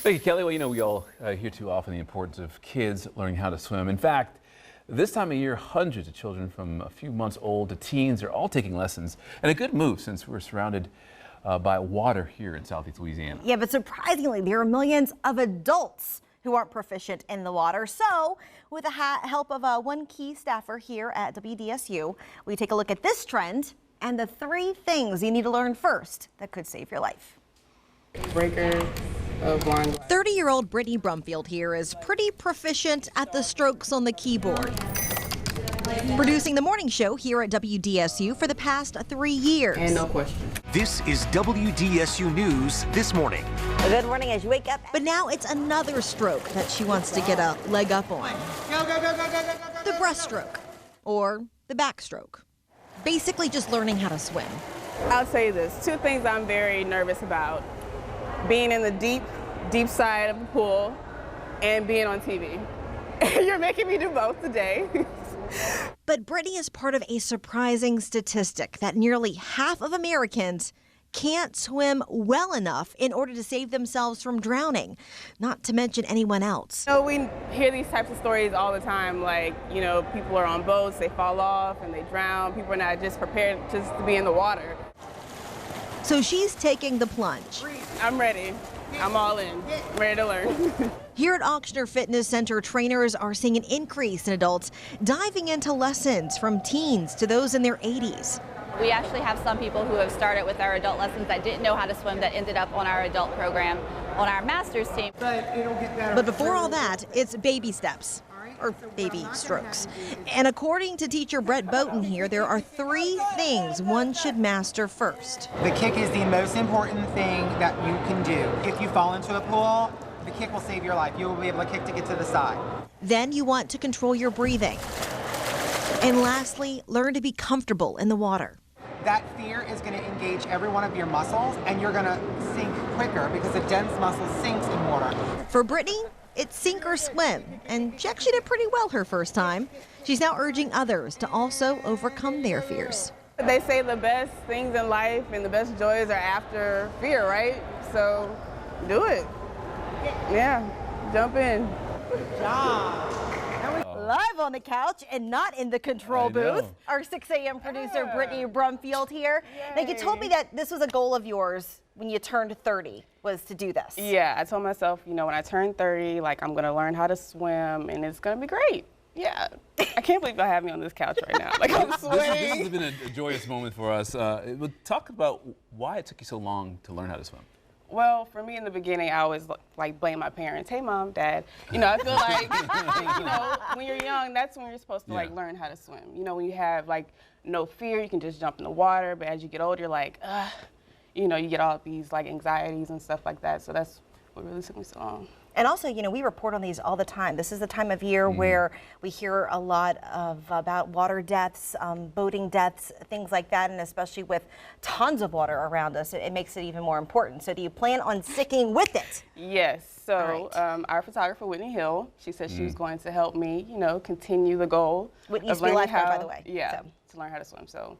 Thank you, Kelly. Well, we all hear too often the importance of kids learning how to swim. In fact, this time of year, hundreds of children from a few months old to teens are all taking lessons. And a good move since we're surrounded by water here in Southeast Louisiana. Yeah, but surprisingly, there are millions of adults who aren't proficient in the water. So with the help of one key staffer here at WDSU, we take a look at this trend and the 3 things you need to learn first that could save your life. Breakers of line. 30-year-old Brittany Brumfield here is pretty proficient at the strokes on the keyboard. Producing the morning show here at WDSU for the past 3 years. And no question. This is WDSU News This Morning. Good morning as you wake up. But now it's another stroke that she wants to get a leg up on. The breaststroke or the backstroke. Basically just learning how to swim. I'll say this, 2 things I'm very nervous about. Being in the deep side of the pool and being on TV. You're making me do both today. But Brittany is part of a surprising statistic that nearly half of Americans can't swim well enough in order to save themselves from drowning, not to mention anyone else. We hear these types of stories all the time, like, people are on boats, they fall off and they drown. People are not just prepared just to be in the water. So she's taking the plunge. I'm ready. I'm all in. I'm ready to learn. Here at Auctioner Fitness Center, trainers are seeing an increase in adults diving into lessons from teens to those in their 80s. We actually have some people who have started with our adult lessons that didn't know how to swim that ended up on our adult program on our master's team. But before all that, it's baby steps. Or baby strokes. And according to teacher Brett Bowden here, there are 3 things one should master first. The kick is the most important thing that you can do. If you fall into a pool, the kick will save your life. You will be able to kick to get to the side. Then you want to control your breathing. And lastly, learn to be comfortable in the water. That fear is going to engage every one of your muscles, and you're going to sink quicker because the dense muscle sinks in water. For Brittany, it's sink or swim, and she actually did pretty well her first time. She's now urging others to also overcome their fears. They say the best things in life and the best joys are after fear, right? So do it. Yeah, jump in. Good job. Live on the couch and not in the control booth, our 6 a.m. producer Brittany Brumfield here. Now, you told me that this was a goal of yours when you turned 30, was to do this. Yeah, I told myself, when I turn 30, I'm going to learn how to swim, and it's going to be great. Yeah. I can't believe y'all have me on this couch right now. I'm sweating. This has been a joyous moment for us. Talk about why it took you so long to learn how to swim. Well, for me in the beginning, I always blame my parents. Hey, Mom, Dad. I feel like, when you're young, that's when you're supposed to learn how to swim. When you have no fear, you can just jump in the water. But as you get older, you're like, ugh. You get all these anxieties and stuff like that. So that's what really took me so long. And also, we report on these all the time. This is the time of year where we hear a lot about water deaths, boating deaths, things like that, and especially with tons of water around us, it makes it even more important. So do you plan on sticking with it? Yes. So our photographer, Whitney Hill, she said she was going to help me, continue the goal. Whitney used to be a lifeguard, by the way. Yeah, to learn how to swim. So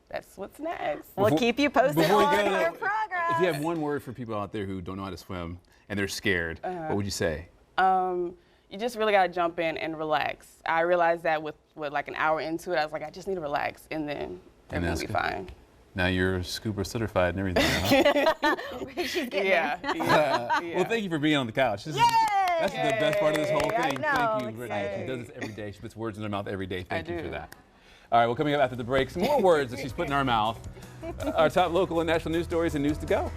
that's what's next. We'll keep you posted on your progress. If you have one word for people out there who don't know how to swim and they're scared, what would you say? You just really got to jump in and relax. I realized that with an hour into it, I was like, I just need to relax, and then everything will be fine. Now you're scuba certified and everything. Huh? She's getting yeah. Well, thank you for being on the couch. That's the best part of this whole thing. Thank you, Brittany. She does this every day. She puts words in her mouth every day. Thank you for that. All right, well, coming up after the break, some more words that she's putting in our mouth. Our top local and national news stories and news to go.